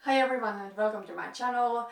Hi everyone and welcome to my channel.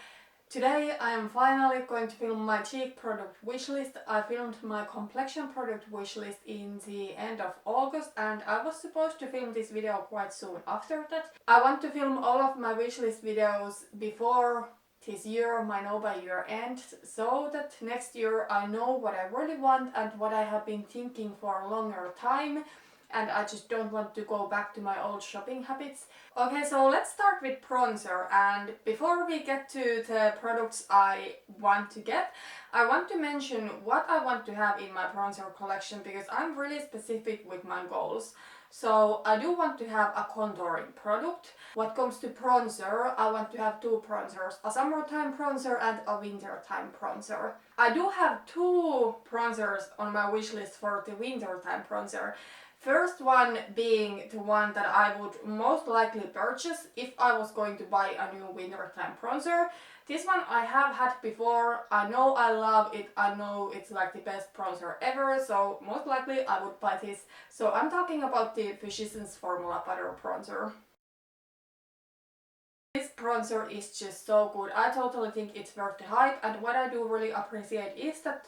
Today I am finally going to film my cheek product wishlist. I filmed my complexion product wishlist in the end of August and I was supposed to film this video quite soon after that. I want to film all of my wishlist videos before this year, my know by year end, so that next year I know what I really want and what I have been thinking for a longer time. And I just don't want to go back to my old shopping habits. Okay, so let's start with bronzer, and before we get to the products I want to get, I want to mention what I want to have in my bronzer collection because I'm really specific with my goals. So I do want to have a contouring product. What comes to bronzer, I want to have two bronzers, a summertime bronzer and a wintertime bronzer. I do have two bronzers on my wish list for the wintertime bronzer. First one being the one that I would most likely purchase if I was going to buy a new wintertime bronzer. This one I have had before, I know I love it, I know it's like the best bronzer ever, so most likely I would buy this. So I'm talking about the Physicians Formula Butter Bronzer. This bronzer is just so good, I totally think it's worth the hype, and what I do really appreciate is that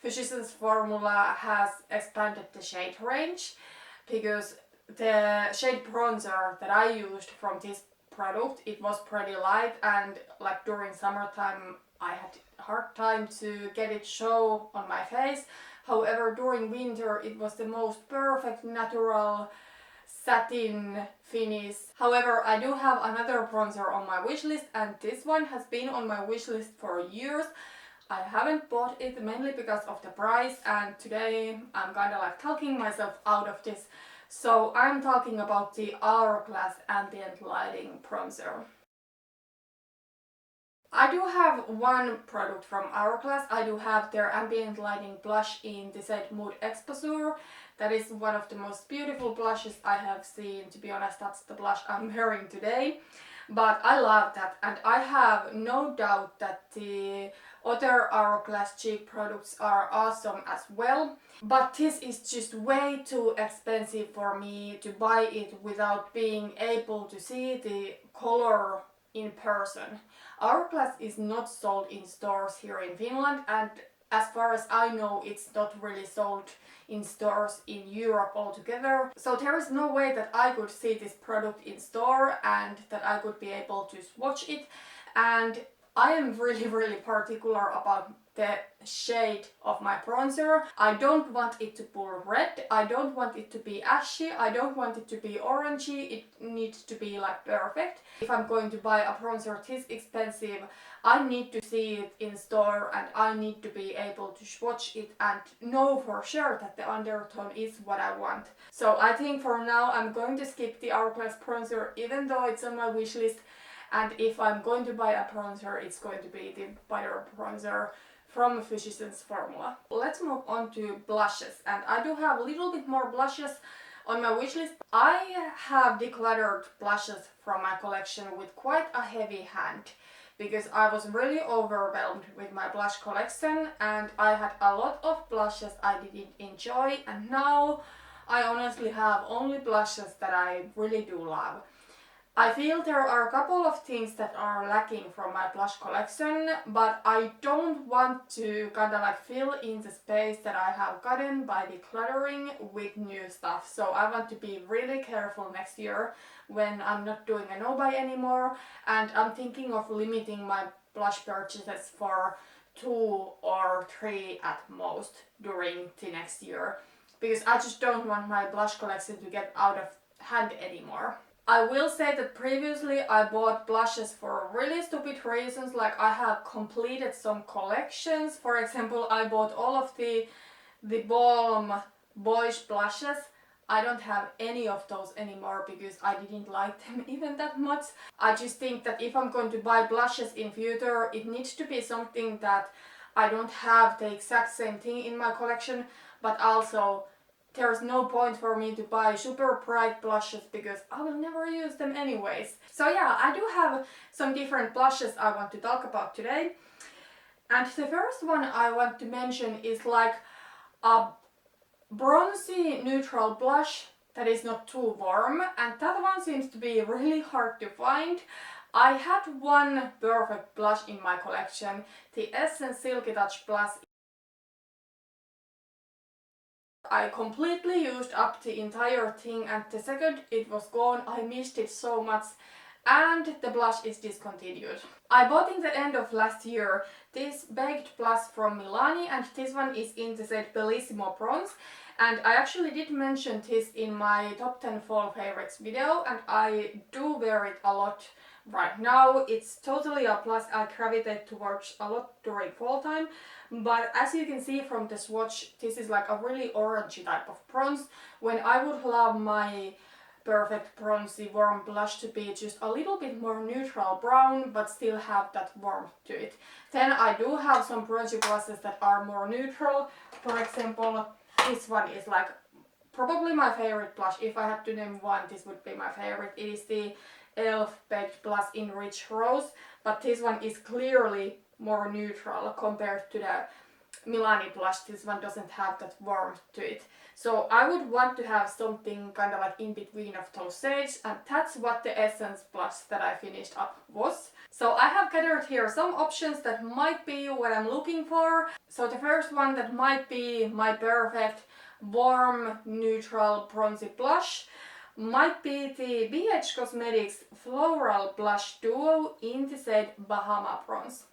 Physicians Formula has expanded the shade range, because the shade bronzer that I used from this product, it was pretty light, and like during summertime I had a hard time to get it show on my face. However, during winter it was the most perfect natural satin finish. However, I do have another bronzer on my wishlist, and this one has been on my wishlist for years. I haven't bought it mainly because of the price, and today I'm kinda like talking myself out of this. So I'm talking about the Hourglass Ambient Lighting Bronzer. I do have one product from Hourglass. I do have their Ambient Lighting Blush in the Decay Mood Exposure. That is one of the most beautiful blushes I have seen. To be honest, that's the blush I'm wearing today. But I love that, and I have no doubt that the other Hourglass cheek products are awesome as well. But this is just way too expensive for me to buy it without being able to see the color in person. Hourglass is not sold in stores here in Finland, and as far as I know, it's not really sold in stores in Europe altogether. So there is no way that I could see this product in store and that I could be able to swatch it. And I am really particular about the shade of my bronzer. I don't want it to pull red, I don't want it to be ashy, I don't want it to be orangey, it needs to be like perfect. If I'm going to buy a bronzer this expensive, I need to see it in store and I need to be able to swatch it and know for sure that the undertone is what I want. So I think for now I'm going to skip the Hourglass bronzer even though it's on my wish list. And if I'm going to buy a bronzer, it's going to be the Butter Bronzer from Physicians Formula. Let's move on to blushes, and I do have a little bit more blushes on my wishlist. I have decluttered blushes from my collection with quite a heavy hand because I was really overwhelmed with my blush collection and I had a lot of blushes I didn't enjoy, and now I honestly have only blushes that I really do love. I feel there are a couple of things that are lacking from my blush collection, but I don't want to kinda like fill in the space that I have gotten by decluttering with new stuff. So I want to be really careful next year when I'm not doing a no-buy anymore, and I'm thinking of limiting my blush purchases for 2 or 3 at most during the next year, because I just don't want my blush collection to get out of hand anymore. I will say that previously I bought blushes for really stupid reasons, like I have completed some collections. For example, I bought all of the theBalm boyish blushes. I don't have any of those anymore because I didn't like them even that much. I just think that if I'm going to buy blushes in future, it needs to be something that I don't have the exact same thing in my collection, but also there's no point for me to buy super bright blushes because I will never use them anyways. So yeah, I do have some different blushes I want to talk about today. And the first one I want to mention is like a bronzy neutral blush that is not too warm, and that one seems to be really hard to find. I had one perfect blush in my collection, the Essence Silky Touch Plus. I completely used up the entire thing, and the second it was gone, I missed it so much, and the blush is discontinued. I bought in the end of last year this baked blush from Milani, and this one is in the set Bellissimo Bronze. And I actually did mention this in my top 10 fall favorites video, and I do wear it a lot right now. It's totally a plus. I gravitate towards a lot during fall time, but as you can see from the swatch, this is like a really orangey type of bronze, when I would love my perfect bronzy warm blush to be just a little bit more neutral brown but still have that warmth to it. Then I do have some bronzy blushes that are more neutral. For example, this one is like probably my favorite blush. If I had to name one, this would be my favorite. It is the e.l.f. Baked Blush in Rich Rose, but this one is clearly more neutral compared to the Milani blush. This one doesn't have that warmth to it. So I would want to have something kind of like in between of those shades, and that's what the Essence blush that I finished up was. So I have gathered here some options that might be what I'm looking for. So the first one that might be my perfect warm neutral bronzy blush might be the BH Cosmetics Floral Blush Duo in the shade Bahama Bronze.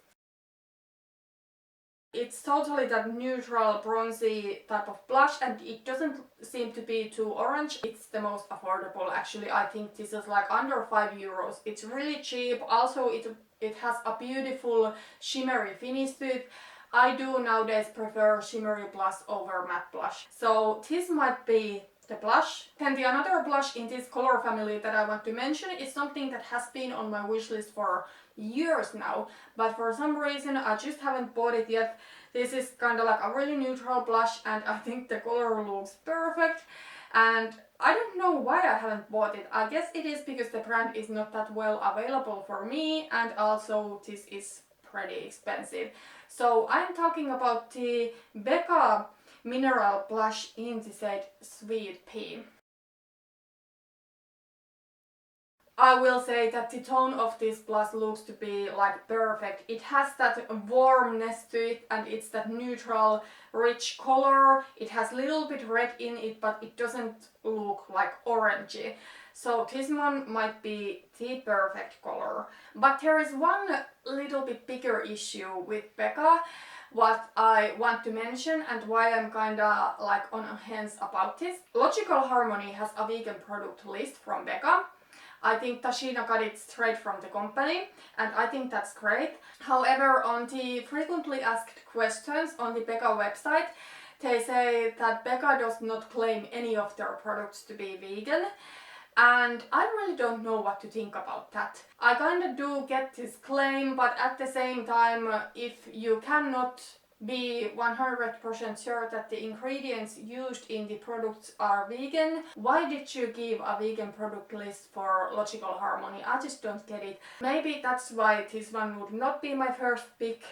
It's totally that neutral bronzy type of blush, and it doesn't seem to be too orange. It's the most affordable actually. I think this is like under €5. It's really cheap. Also it has a beautiful shimmery finish to it. I do nowadays prefer shimmery blush over matte blush. So this might be the blush. Then the another blush in this color family that I want to mention is something that has been on my wish list for years now, but for some reason I just haven't bought it yet. This is kind of like a really neutral blush, and I think the color looks perfect, and I don't know why I haven't bought it. I guess it is because the brand is not that well available for me, and also this is pretty expensive. So I'm talking about the Becca Mineral Blush in the shade Sweet Pea. I will say that the tone of this blush looks to be like perfect. It has that warmness to it, and it's that neutral, rich color. It has a little bit red in it, but it doesn't look like orangey. So this one might be the perfect color. But there is one little bit bigger issue with Becca, what I want to mention and why I'm kinda like on hands about this. Logical Harmony has a vegan product list from Becca. I think Tashina got it straight from the company, and I think that's great. However, on the frequently asked questions on the Becca website, they say that Becca does not claim any of their products to be vegan, and I really don't know what to think about that. I kinda do get this claim, but at the same time, if you cannot be 100% sure that the ingredients used in the products are vegan, why did you give a vegan product list for Logical Harmony? I just don't get it. Maybe that's why this one would not be my first pick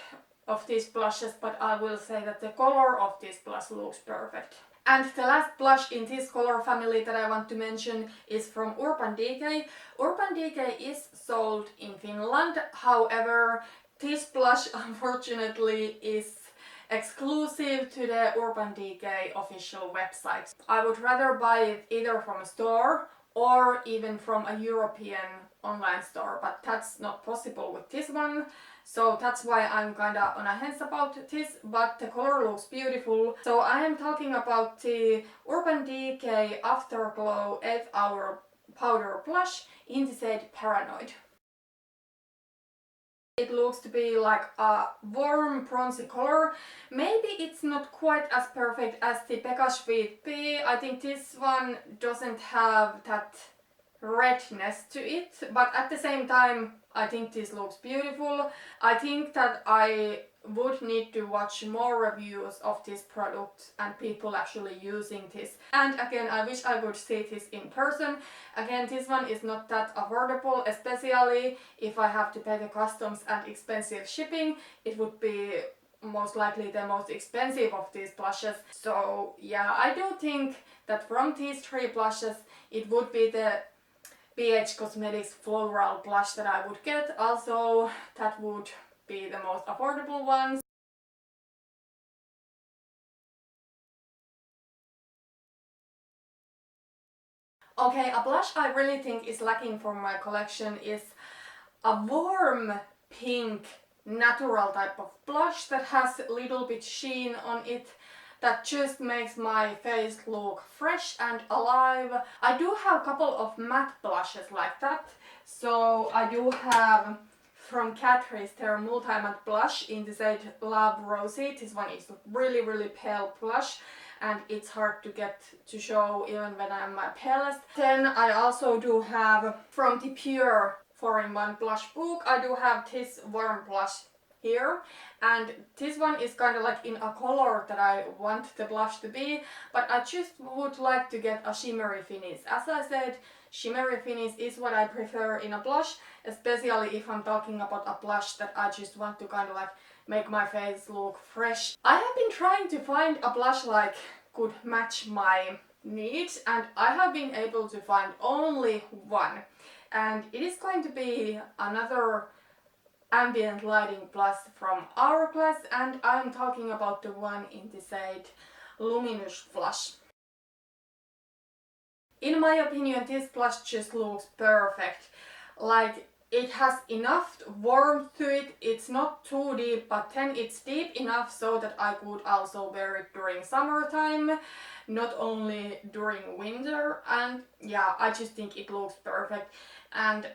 of these blushes, but I will say that the color of this blush looks perfect. And the last blush in this color family that I want to mention is from Urban Decay. Urban Decay is sold in Finland, however, this blush unfortunately is exclusive to the Urban Decay official website. I would rather buy it either from a store or even from a European online store, but that's not possible with this one. So that's why I'm kinda on a hands about this, but the color looks beautiful. So I am talking about the Urban Decay Afterglow 8-hour powder blush in the shade Paranoid. It looks to be like a warm bronzy color. Maybe it's not quite as perfect as the Becca Sweet Pea. I think this one doesn't have that redness to it, but at the same time I think this looks beautiful. I think that I would need to watch more reviews of this product and people actually using this. And again, I wish I would see this in person. Again, this one is not that affordable, especially if I have to pay the customs and expensive shipping. It would be most likely the most expensive of these blushes. So yeah, I do think that from these three blushes it would be the BH Cosmetics Floral blush that I would get. Also, that would be the most affordable one. Okay, a blush I really think is lacking from my collection is a warm pink natural type of blush that has a little bit sheen on it that just makes my face look fresh and alive. I do have a couple of matte blushes like that. So I do have from Catrice their multi-matte blush in the shade Love Rosy. This one is really pale blush and it's hard to get to show even when I'm my palest. Then I also do have from the Pure 4-in-1 blush book, I do have this warm blush here, and this one is kind of like in a color that I want the blush to be, but I just would like to get a shimmery finish. As I said, shimmery finish is what I prefer in a blush, especially if I'm talking about a blush that I just want to kind of like make my face look fresh. I have been trying to find a blush like could match my needs, and I have been able to find only one, and it is going to be another ambient lighting blush from Hourglass, and I'm talking about the one in the shade Luminous blush. In my opinion, this blush just looks perfect. Like, it has enough warmth to it, it's not too deep, but then it's deep enough so that I could also wear it during summertime, not only during winter, and yeah, I just think it looks perfect. And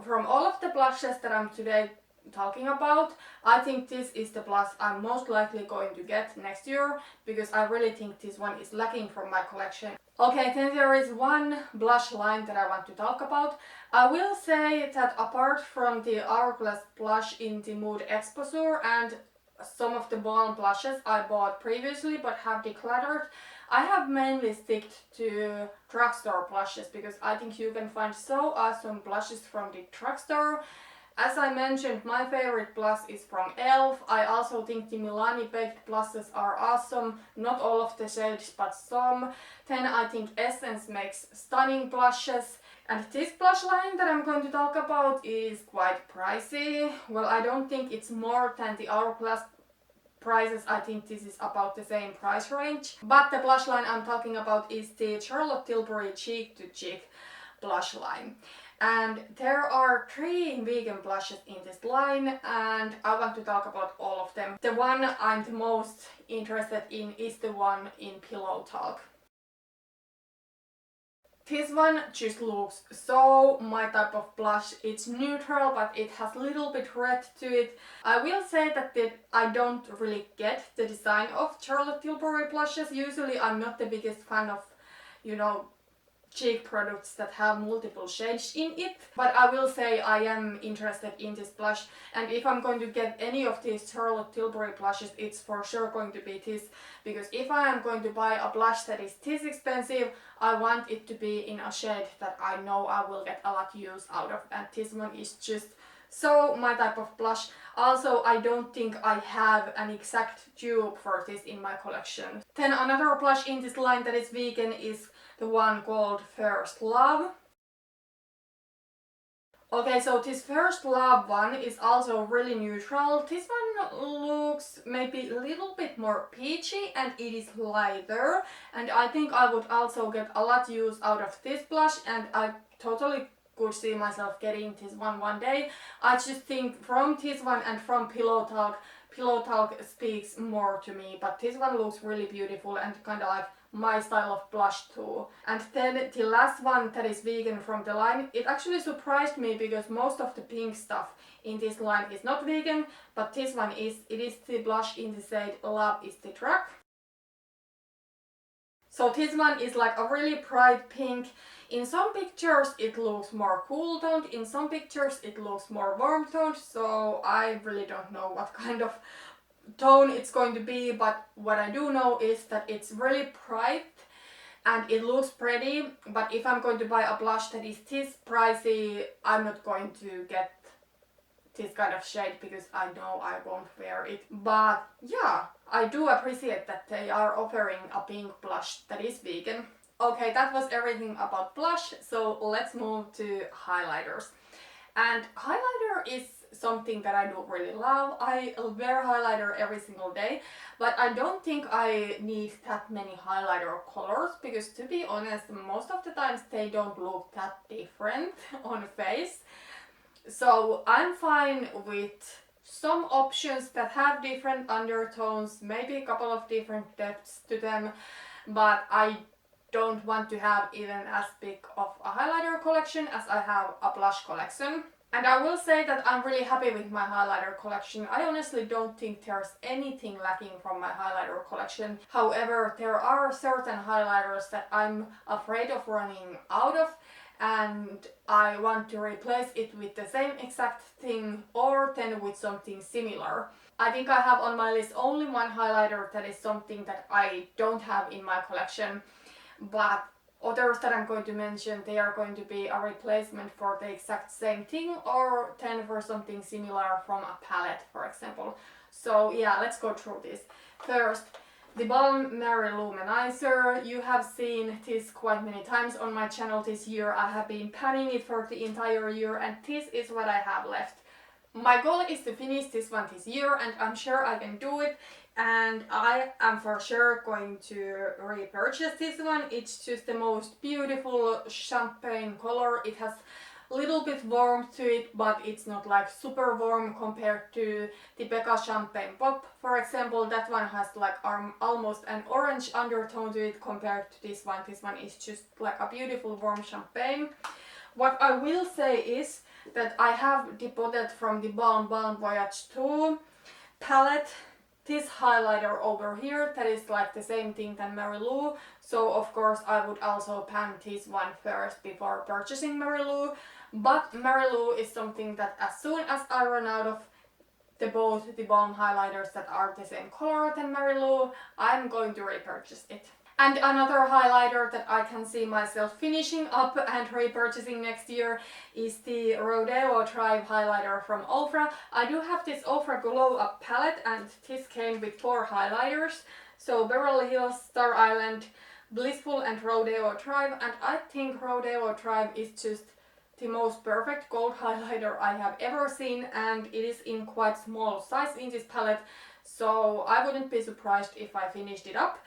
from all of the blushes that I'm today talking about, I think this is the blush I'm most likely going to get next year, because I really think this one is lacking from my collection. Okay, then there is one blush line that I want to talk about. I will say that apart from the Hourglass blush in the Mood Exposure and some of the balm blushes I bought previously but have decluttered, I have mainly sticked to drugstore blushes because I think you can find so awesome blushes from the drugstore. As I mentioned, my favorite blush is from e.l.f. I also think the Milani baked blushes are awesome, not all of the shades but some. Then I think Essence makes stunning blushes. And this blush line that I'm going to talk about is quite pricey. Well, I don't think it's more than the Hourglass prices. I think this is about the same price range. But the blush line I'm talking about is the Charlotte Tilbury Cheek to Cheek blush line. And there are 3 vegan blushes in this line, and I want to talk about all of them. The one I'm the most interested in is the one in Pillow Talk. This one just looks so my type of blush. It's neutral, but it has a little bit red to it. I will say that I don't really get the design of Charlotte Tilbury blushes. Usually I'm not the biggest fan of, you know, cheek products that have multiple shades in it, but I will say I am interested in this blush, and if I'm going to get any of these Charlotte Tilbury blushes, it's for sure going to be this, because if I am going to buy a blush that is this expensive, I want it to be in a shade that I know I will get a lot of use out of, and this one is just so my type of blush. Also, I don't think I have an exact dupe for this in my collection. Then another blush in this line that is vegan is the one called First Love. Okay, so this First Love one is also really neutral. This one looks maybe a little bit more peachy and it is lighter. And I think I would also get a lot use out of this blush, and I totally could see myself getting this one day. I just think from this one and from Pillow Talk speaks more to me, but this one looks really beautiful and kind of like my style of blush too. And then the last one that is vegan from the line, it actually surprised me because most of the pink stuff in this line is not vegan, but this one is. It is the blush in the shade Love is the Drug. So this one is like a really bright pink. In some pictures it looks more cool toned, in some pictures it looks more warm toned, so I really don't know what kind of tone it's going to be, but what I do know is that it's really bright and it looks pretty, but if I'm going to buy a blush that is this pricey, I'm not going to get this kind of shade because I know I won't wear it. But yeah, I do appreciate that they are offering a pink blush that is vegan. Okay, that was everything about blush, so let's move to highlighters. And highlighter is something that I don't really love. I wear highlighter every single day, but I don't think I need that many highlighter colors because, to be honest, most of the times they don't look that different on face. So I'm fine with some options that have different undertones, maybe a couple of different depths to them, but I don't want to have even as big of a highlighter collection as I have a blush collection. And I will say that I'm really happy with my highlighter collection. I honestly don't think there's anything lacking from my highlighter collection. However, there are certain highlighters that I'm afraid of running out of, and I want to replace it with the same exact thing or then with something similar. I think I have on my list only one highlighter that is something that I don't have in my collection, but others that I'm going to mention, they are going to be a replacement for the exact same thing or then for something similar from a palette, for example. So yeah, let's go through this. First, theBalm Mary-Lou Manizer. You have seen this quite many times on my channel this year. I have been panning it for the entire year, and this is what I have left. My goal is to finish this one this year, and I'm sure I can do it. And I am for sure going to repurchase this one. It's just the most beautiful champagne color. It has a little bit warmth to it, but it's not like super warm compared to the Becca Champagne Pop. For example, that one has like almost an orange undertone to it compared to this one. This one is just like a beautiful warm champagne. What I will say is that I have deposited from the Balm Voyage 2 palette this highlighter over here that is like the same thing than Mary-Lou. So of course I would also pan this one first before purchasing Mary-Lou. But Mary-Lou is something that as soon as I run out of both the balm highlighters that are the same color than Mary-Lou, I'm going to repurchase it. And another highlighter that I can see myself finishing up and repurchasing next year is the Rodeo Tribe highlighter from Ofra. I do have this Ofra Glow Up palette, and this came with 4 highlighters. So Beverly Hills, Star Island, Blissful and Rodeo Tribe. And I think Rodeo Tribe is just the most perfect gold highlighter I have ever seen, and it is in quite small size in this palette. So I wouldn't be surprised if I finished it up.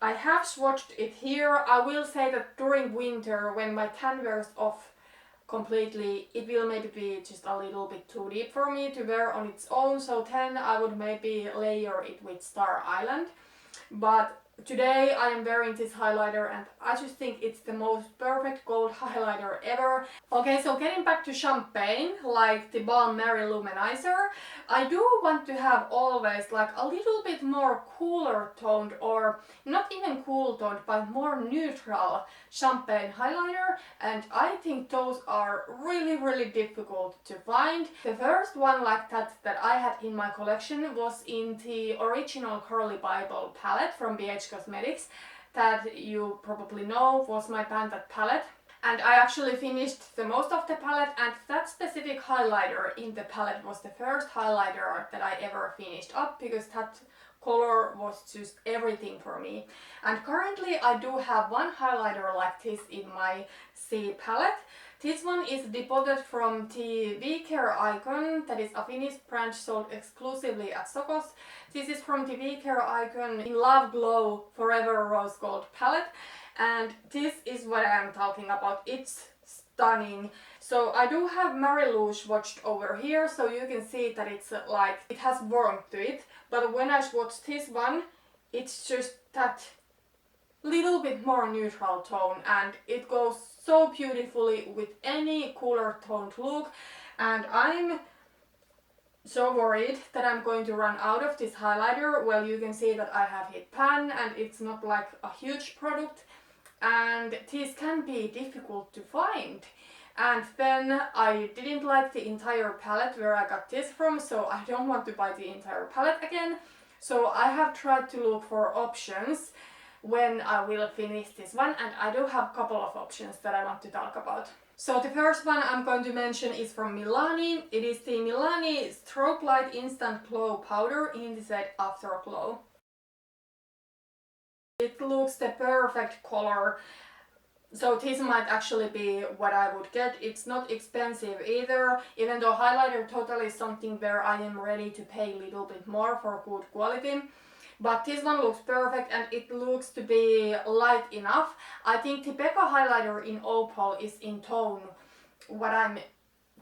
I have swatched it here. I will say that during winter, when my tan wears off completely, it will maybe be just a little bit too deep for me to wear on its own, so then I would maybe layer it with Star Island. But today I am wearing this highlighter and I just think it's the most perfect gold highlighter ever. Okay, so getting back to champagne, like theBalm Mary-Lou Manizer, I do want to have always like a little bit more cooler toned, or not even cool toned, but more neutral champagne highlighter, and I think those are really difficult to find. The first one like that I had in my collection was in the original Curly Bible palette from BH Cosmetics that you probably know was my Panthat palette. And I actually finished the most of the palette, and that specific highlighter in the palette was the first highlighter that I ever finished up because that color was just everything for me. And currently I do have one highlighter like this in my C palette. This one is deposited from the V-Care Icon, that is a Finnish brand sold exclusively at Sokos. This is from the V-Care Icon in Love Glow Forever Rose Gold palette. And this is what I am talking about. It's stunning. So I do have Mary-Lou swatched over here, so you can see that it's like, it has warmth to it. But when I swatch this one, it's just that little bit more neutral tone, and it goes so beautifully with any cooler toned look. And I'm so worried that I'm going to run out of this highlighter. Well, you can see that I have hit pan and it's not like a huge product, and these can be difficult to find. And then I didn't like the entire palette where I got this from, so I don't want to buy the entire palette again. So I have tried to look for options when I will finish this one, and I do have a couple of options that I want to talk about. So the first one I'm going to mention is from Milani. It is the Milani Strobe Light Instant Glow Powder in the set Afterglow. It looks the perfect color. So this might actually be what I would get. It's not expensive either, even though highlighter totally is something where I am ready to pay a little bit more for good quality. But this one looks perfect and it looks to be light enough. I think the Becca highlighter in Opal is in tone what I'm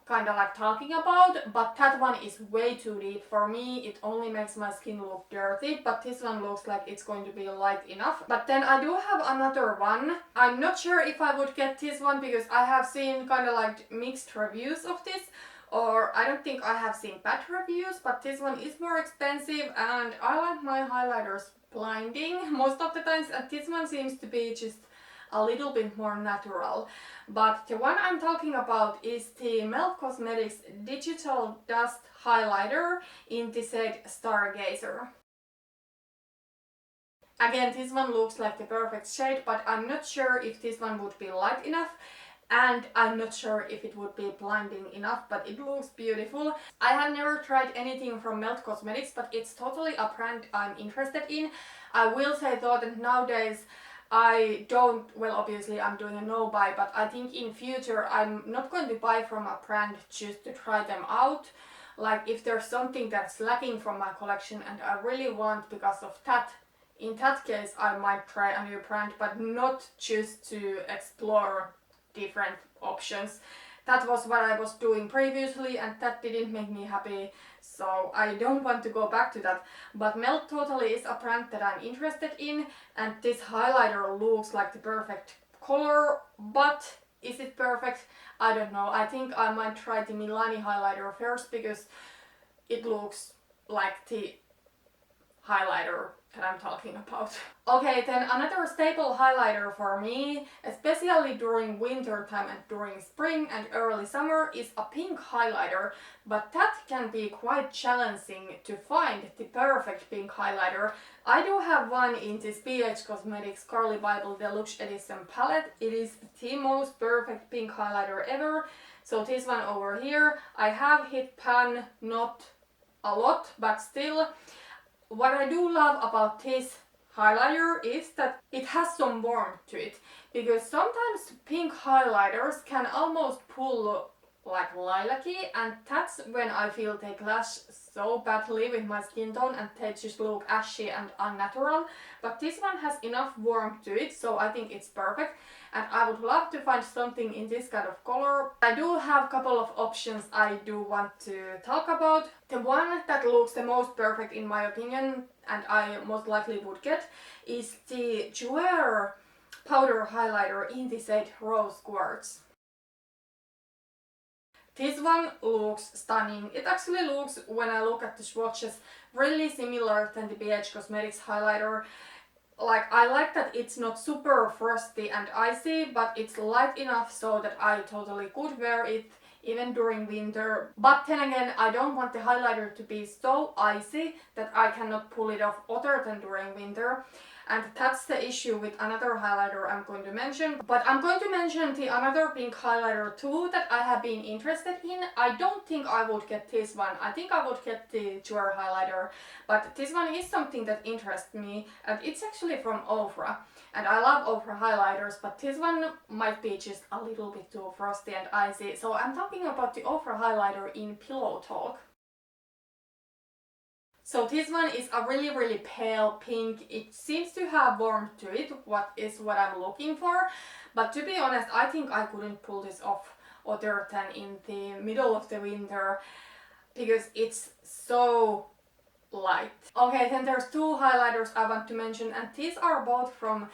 kind of like talking about, but that one is way too deep for me. It only makes my skin look dirty, but this one looks like it's going to be light enough. But then I do have another one. I'm not sure if I would get this one because I have seen kind of like mixed reviews of this, or I don't think I have seen bad reviews, but this one is more expensive and I like my highlighters blinding most of the times, and this one seems to be just a little bit more natural. But the one I'm talking about is the Melt Cosmetics Digital Dust Highlighter in the shade Stargazer. Again, this one looks like the perfect shade, but I'm not sure if this one would be light enough, and I'm not sure if it would be blinding enough, but it looks beautiful. I have never tried anything from Melt Cosmetics, but it's totally a brand I'm interested in. I will say though that nowadays I don't, well obviously I'm doing a no buy, but I think in future I'm not going to buy from a brand just to try them out. Like if there's something that's lacking from my collection and I really want because of that, in that case I might try a new brand, but not just to explore different options. That was what I was doing previously and that didn't make me happy, so I don't want to go back to that. But Melt totally is a brand that I'm interested in, and this highlighter looks like the perfect color, but is it perfect? I don't know. I think I might try the Milani highlighter first because it looks like the highlighter that I'm talking about. Okay, then another staple highlighter for me, especially during winter time and during spring and early summer, is a pink highlighter, but that can be quite challenging to find the perfect pink highlighter. I do have one in this BH Cosmetics Carly Bible Deluxe Edition palette. It is the most perfect pink highlighter ever. So this one over here, I have hit pan, not a lot, but still. What I do love about this highlighter is that it has some warmth to it, because sometimes pink highlighters can almost pull like lilac-y, and that's when I feel they clash so badly with my skin tone and they just look ashy and unnatural. But this one has enough warmth to it, so I think it's perfect, and I would love to find something in this kind of color. I do have a couple of options I do want to talk about. The one that looks the most perfect in my opinion, and I most likely would get, is the Jouer powder highlighter in the shade Rose Quartz. This one looks stunning. It actually looks, when I look at the swatches, really similar than the BH Cosmetics highlighter. Like, I like that it's not super frosty and icy, but it's light enough so that I totally could wear it even during winter. But then again, I don't want the highlighter to be so icy that I cannot pull it off other than during winter. And that's the issue with another highlighter I'm going to mention. But I'm going to mention the another pink highlighter too that I have been interested in. I don't think I would get this one. I think I would get the Jouer highlighter. But this one is something that interests me, and it's actually from Ofra. And I love Ofra highlighters, but this one might be just a little bit too frosty and icy. So I'm talking about the Ofra highlighter in Pillow Talk. So this one is a really pale pink. It seems to have warmth to it, what I'm looking for. But to be honest, I think I couldn't pull this off other than in the middle of the winter because it's so light. Okay, then there's two highlighters I want to mention, and these are both from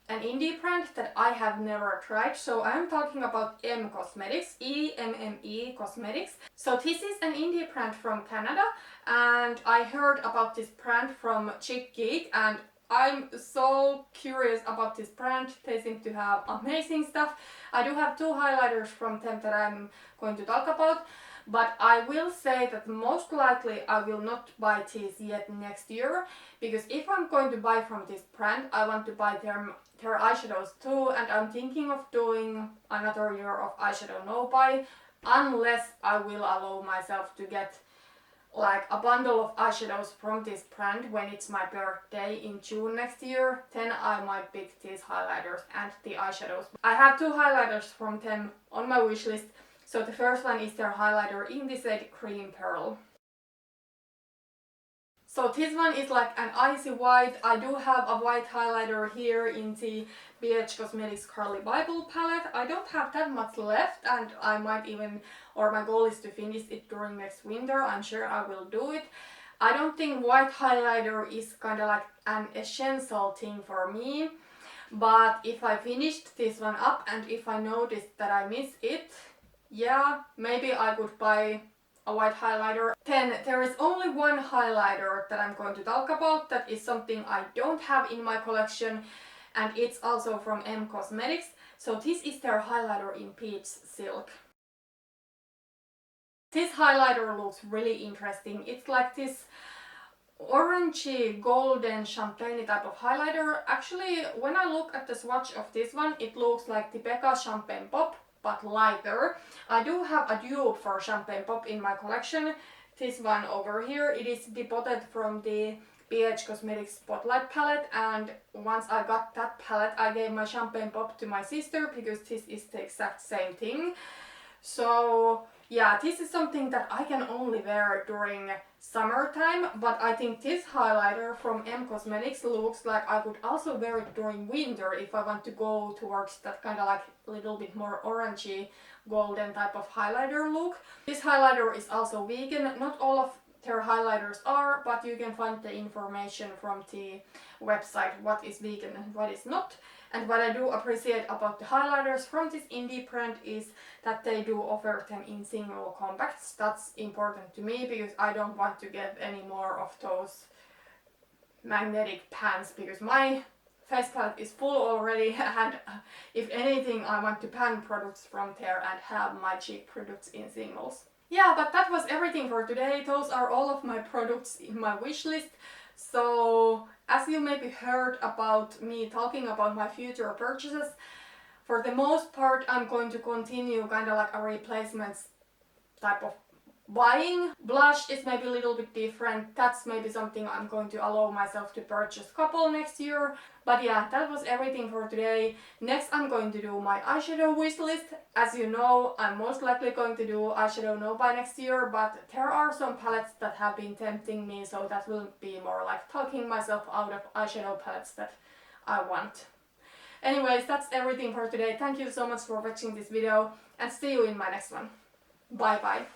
an indie brand that I have never tried. So I'm talking about M Cosmetics, EMME Cosmetics. So this is an indie brand from Canada, and I heard about this brand from Chic and I'm so curious about this brand. They seem to have amazing stuff. I do have two highlighters from them that I'm going to talk about. But I will say that most likely I will not buy these yet next year, because if I'm going to buy from this brand, I want to buy their eyeshadows too, and I'm thinking of doing another year of eyeshadow no buy, unless I will allow myself to get like a bundle of eyeshadows from this brand when it's my birthday in June next year, then I might pick these highlighters and the eyeshadows. I have 2 highlighters from them on my wish list. So the first one is their highlighter in the shade Cream Pearl. So this one is like an icy white. I do have a white highlighter here in the BH Cosmetics Carly Bible palette. I don't have that much left, and I might even, or my goal is to finish it during next winter. I'm sure I will do it. I don't think white highlighter is kind of like an essential thing for me, but if I finished this one up and if I noticed that I miss it, yeah, maybe I could buy a white highlighter. Then there is only one highlighter that I'm going to talk about that is something I don't have in my collection, and it's also from M Cosmetics. So this is their highlighter in Peach Silk. This highlighter looks really interesting. It's like this orangey golden champagne type of highlighter. Actually, when I look at the swatch of this one, it looks like the Becca Champagne Pop, but lighter. I do have a dupe for Champagne Pop in my collection. This one over here, it is depotted from the BH Cosmetics Spotlight palette, and once I got that palette I gave my Champagne Pop to my sister because this is the exact same thing. So yeah, this is something that I can only wear during summertime, but I think this highlighter from M Cosmetics looks like I could also wear it during winter if I want to go towards that kind of like a little bit more orangey golden type of highlighter look. This highlighter is also vegan. Not all of their highlighters are, but you can find the information from the website what is vegan and what is not. And what I do appreciate about the highlighters from this indie brand is that they do offer them in single compacts. That's important to me because I don't want to get any more of those magnetic pans because my face palette is full already, and if anything I want to pan products from there and have my Chic products in singles. Yeah, but that was everything for today. Those are all of my products in my wish list. So, as you maybe heard about me talking about my future purchases, for the most part I'm going to continue kind of like a replacements type of buying. Blush is maybe a little bit different. That's maybe something I'm going to allow myself to purchase couple next year. But yeah, that was everything for today. Next I'm going to do my eyeshadow wish list. As you know, I'm most likely going to do eyeshadow no buy next year, but there are some palettes that have been tempting me, so that will be more like talking myself out of eyeshadow palettes that I want. Anyways, that's everything for today. Thank you so much for watching this video, and see you in my next one. Bye bye.